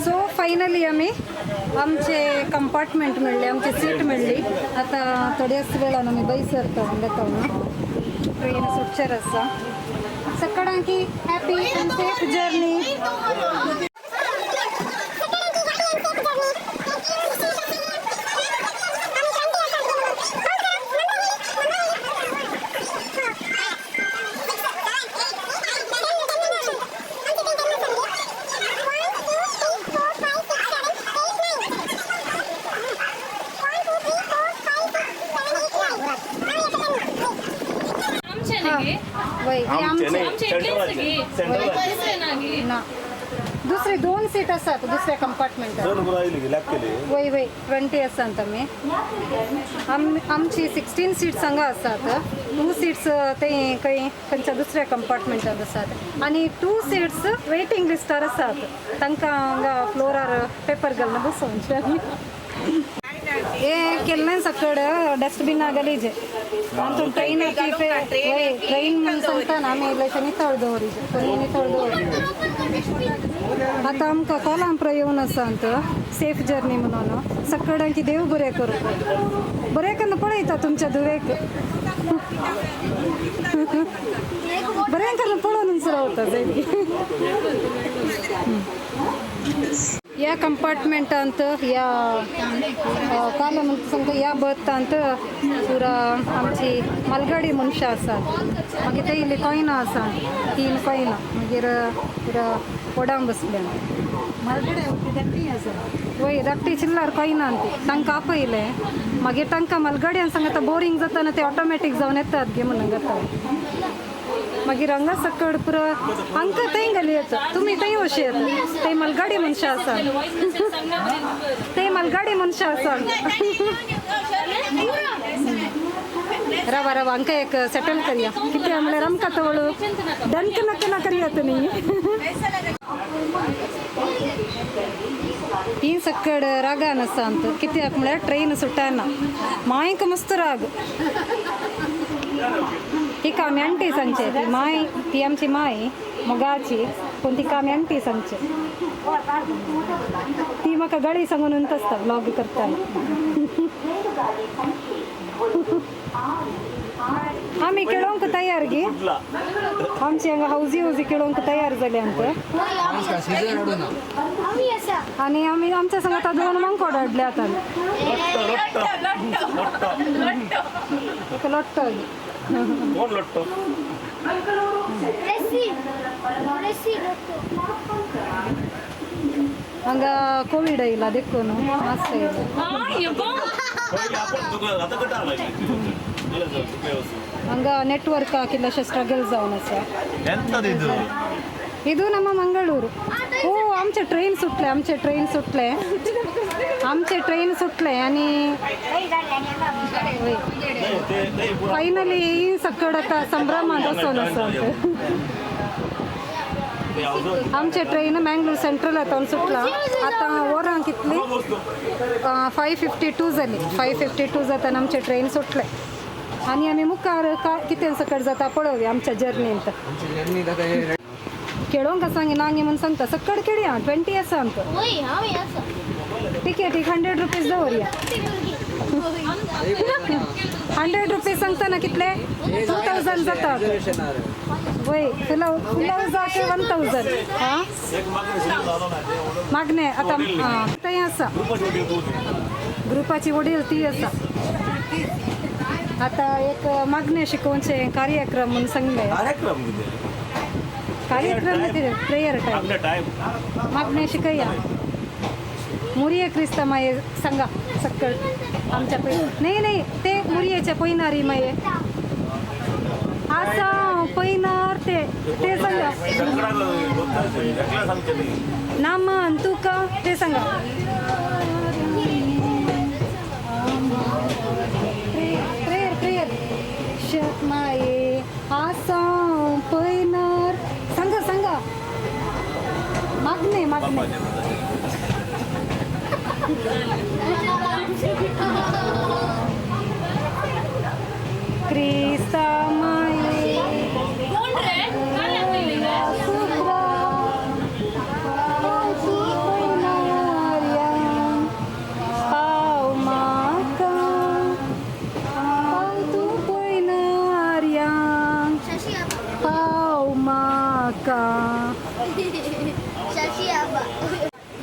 So finally आम्ही आमचे compartment मिळले, आमची सीट मिळली. आता थोड्याच वेळान आम्ही बसरतो ना ट्रेन सुटचेर आसा. सकाळी हॅपी अँड सेफ जर्नी. ना दुसरे 2 सीट असतात दुसऱ्या कंपार्टमेंटात. वय 20 असतात आम्ही. आमची 16 सीट्स हांगा असतात. 2 सीट्स ते काही खंयच्या दुसऱ्या कंपार्टमेंटात असतात आणि 2 सीट्स वेटिंग लिस्टार असतात. तांकां हांगा फ्लोरार पेपर घालून बसोवचे आमी. हे केल्लें सकड डस्टबिना गलीजे आमचो ट्रेन ट्रेन म्हणून सांगतना आमी इल्लेशें नितळ दवरीचे सगळी नितळ दवरीचे. आतां आमकां कोलांप्र येवन आसात सेफ जर्नी म्हणून. सकड की देव बरें करूं. बरें करून पळयता तुमच्या धुवेक. बरें करून पळोवनूच रावता जाय. या कंपार्टमेंटांत या काल सांगता या बर्थांत पुरा आमची मालगाडी मनशां आसात. मागीर ते इल्ली कॉयनां आसात 3 कॉयनां. मागीर पुरा पोडां बसल्या वय धाकटी चिल्लार कॉयनां ती तांकां आपयले. मागीर तांकां मालगाडयान सांगता बोरींग जाता ते ऑटोमॅटीक जावन येतात गे म्हणून घेता. मागीर हांगा सकड पुरो हांकां थंय घाली येता. तुमी थंय अशी येता. ते मालगाडी मनशां आसात. ते मालगाडी मनशां आसात. रावा रावा हांकां एक सेटल करया कितें म्हणल्यार आमकां तो दणक नक्क करया तुमी. ती सकड रागान आसात कित्याक म्हळ्यार ट्रेन सुटना. मांयक मस्त राग. तिका आमी आंटी सांगचे. ती माय ती आमची माय मोगाची पूण तिका आमी आंटी सांगचे. ती म्हाका गाडी सांगून उंत आसता ब्लॉग करतना. आमी केळोंक तयार गे. आमची हांगा हावजी केळोंक तयार जाले आनी आमी आमच्या सांगता 2 मांकोड हाडले आतां. एक लोट्टो हांगा कोविड येयला देखून मास्क हांगा नेटवर्काक इल्लेशें स्ट्रगल जावन आसा. ಇದು ನಮ್ಮ ಮಂಗಳೂರು. ಓ आमचे ट्रेन सुटले आणि फायनली सकड आता संभ्रमात बसोन आसात. आमचे ट्रेन मँगलोर सेंट्रलांतून सुटला. आता वरां कितली 5:52 जाली. 5:52 जाताना आमचे ट्रेन सुटले आणि आमी मुखार कितें सकड जाता पळोवया आमच्या जर्नींत. केळोंक सांगे नांगे म्हणून सांगता सकड केळी 20 आसा आमकां. टिकेटीक 100 रुपीज दवरया. 100 रुपीज सांगतना कितले 2000 जातात. वय फुलाव जाके 1000. हां मागणे आता थंय आसा ग्रुपाची वडील ती आसा. आता एक मागणे शिकोवचे कार्यक्रम म्हणून सांगले. कार्यक्रम प्रेयर टाइम मागणे शिकया. मुरिये क्रिस्ता माये सांगा सकड आमच्या नाही ते मुरयेच्या पैनारी माये आसा पैनार ते सांगा. नामान तुका ते सांगा. प्रेयर शत माये आसा पैनार सांगा मागणे क्रिस्ता माये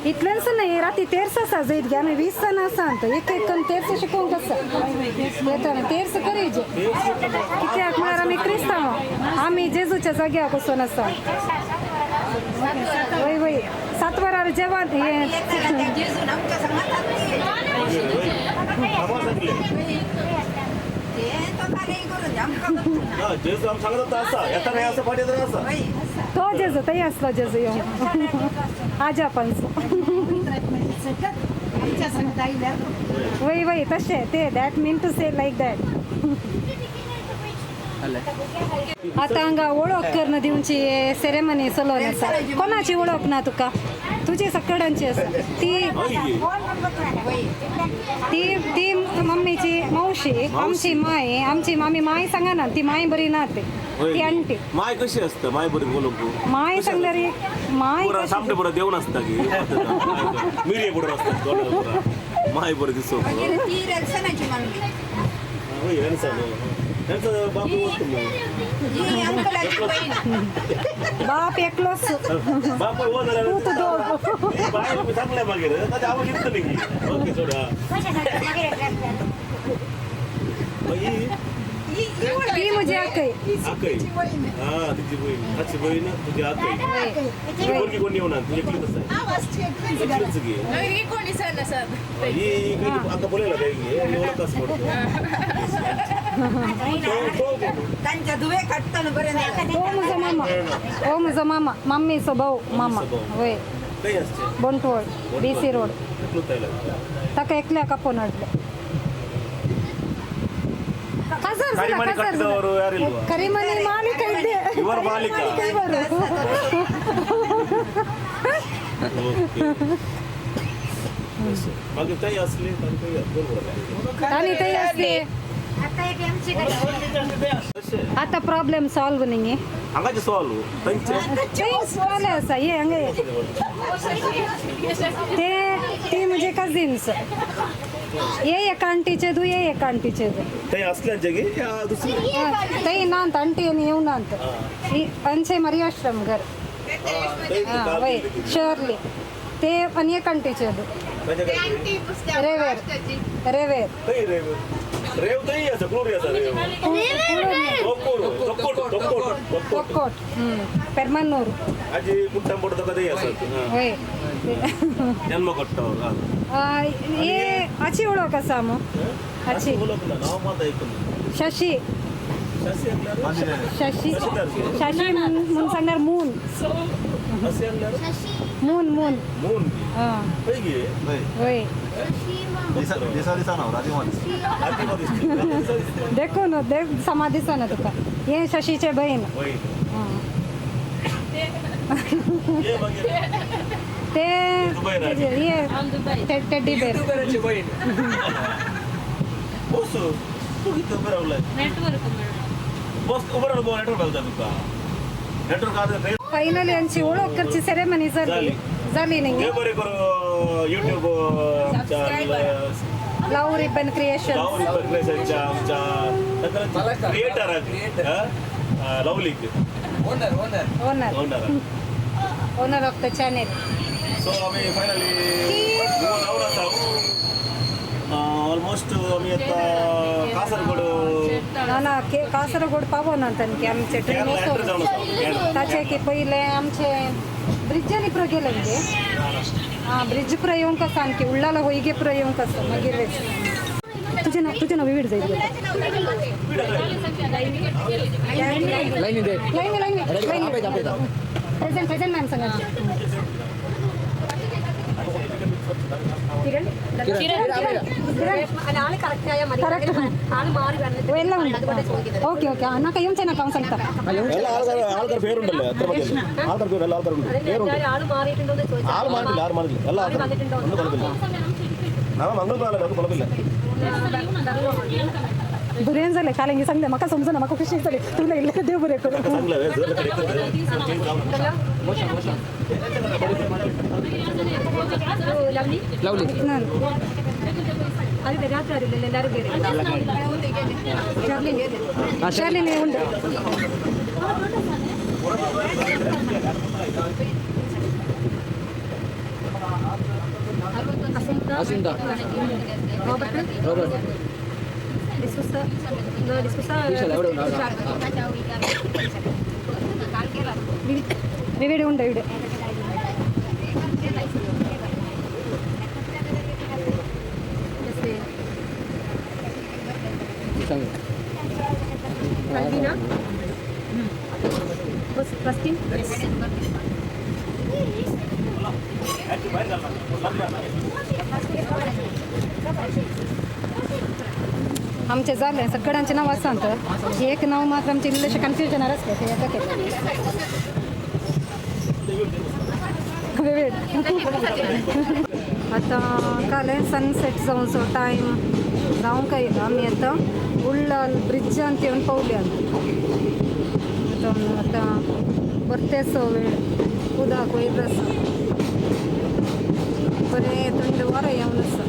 इतल्यांच नाही राती तेरस असा जायत घ्या आम्ही 20 जण सांगत एक एक कण तेरस शिकवून कसं येताना तेरस करायचे कित्याक म्हळ्यार आमी क्रिस्तांव आमी जेजूच्या जाग्यार बसून आसा वय वय 7 वरार जेवण हे जेजू आम सांगत होता असा येता नाही असं पाठी तर असा तो जेजू तई असलो जेजू येऊन आजा पंच वय वय तशें ते that mean to say like that आता हांगा वळख करून दिवची सेरेमनी चलोवन आसा कोणाची वळख ना तुका तुजी सगळ्यांची आसा ती ती ती मम्मीची मावशी आमची माय आमची मामी माय सांगना ती माय बरी ना ती आंटी माय कशी असतं माय बरी बोलू माय सांगल्यार माय सामने बरं देऊन असता की मिरी बरोबर असतात माय बरं दिसतो त्यांचं बापू बोलतो बाप एकलोच बाप बाय चांगल्या मागे आवड येत नाही ओके सोडा ती म्हजी आकय आकय हा तिची बहीण आजची बहीण तुझी आकय कोणी कोणी येऊन तुझी एकलीच आहे एकलीच घे कोणी सण असत ही आता बोलायला काही ओळख असं त्यांच्या दुवे काढताना बरं ओ म्हजो मामा मम्मीचो भाऊ मामा वय काही असते बोंटवळ BC रोड एकलूच ताका एकल्या कापून हाडले ಕರಿಮಣಿ ಕಟ್ಟಿದವರು ಯಾರಿಲ್ವಾ ಕರಿಮಣಿ ಮಾಲೀಕ ಇದ್ದೆ ಇವರ ಮಾಲೀಕ मग काही असले आणि ते असले आता प्रॉब्लेम सॉल्व नाही हंगाचे सॉल्व आहे असा हे हंगे ते ती म्हणजे कझिन्स ये एक आंटीचे दू ये एक आंटीचे दू काही असल्याचे की या दुसरी तई नांत आंटी आणि येऊ नांत अंचे मरियाश्रम घर हां वय शर्ली ते आणि एक आंटीचे दू रेवेर रेवेर काही रेव रेव नाही असं क्लोरी असं रेव ಒಕ್ಕೋಟ್ ಪೆರ್ಮನ್ನೂರು ಅಜ್ಜಿ ಕುಟ್ಟಂಬುಡದ ಕಥೆ वय ಜನ್ಮ ಕೊಟ್ಟವ್ರು ये आची ओळख आसा मग आची नाव मात ऐकून शशी शशी शशी म्हणून सांगणार मून असे मून मून मून हां पैकी वय देखो ना देख समाधी ना तुका हे शशीचे बहीण ते हे टेडी बेर फायनली यांची ओळख करची सेरेमनी झाली झाली नाही YouTube love ribbon creation creator लवलिक owner owner of the channel so आम्ही फायनली नवरात आहोत ऑलमोस्ट आम्ही आता कासरगोड ना कासरगोड पावो ना तनकी आमचे ट्रेन ताचे की पहिले आमचे ब्रिड्जानी पुरो गेले म्हणजे हां ब्रिड्ज पुरो येवंक आसा आणखी उल्लाला होईगे पुरो येवंक आसा मागीर तुझे नाव विवीड जाईल प्रेझेंट मॅम सांगा ఓకే ఓకే నాకు ఏం చేయనా కౌన్స్ అంతా ആൾക്കാർ പേരുണ്ടല്ലോ എത്ര മതി ആൾക്കാർ പേര് എല്ലാ ആൾക്കാരുണ്ട് പേരുണ്ട് ആൾ മാറിയില്ല ആറ് മാറിയില്ല എല്ലാ ആൾക്കാരും ഒന്നും കുഴപ്പമില്ല നാളെ മംഗളവാരം അത് കുഴപ്പമില്ല बरें जालें काल सांगलें म्हाका समजना म्हाका कशें जालें तुला इल्लें देव बरें करूं ಶಾರ್ಲಿನ್ ಉಂಡು Jacinta. Robert. Bisa lah, udah. ഇവിടെ ഉണ്ട് ഇവിടെ Bisa nggak? Albina Baskin आमचे झाले सगळ्यांचे नाव सांगतं एक नाव मात्र आमचे इल्लेशे कन्फ्युजन असले ते येतं केलं वेळ आता काल सनसेट जाऊनचो टायम जावंक येयलो आमी आतां उल्लाल ब्रिड्जान येवन पावल्या आतां परतेचो वेळ उदक वयर आसा बरें थंड वारें येवन आसा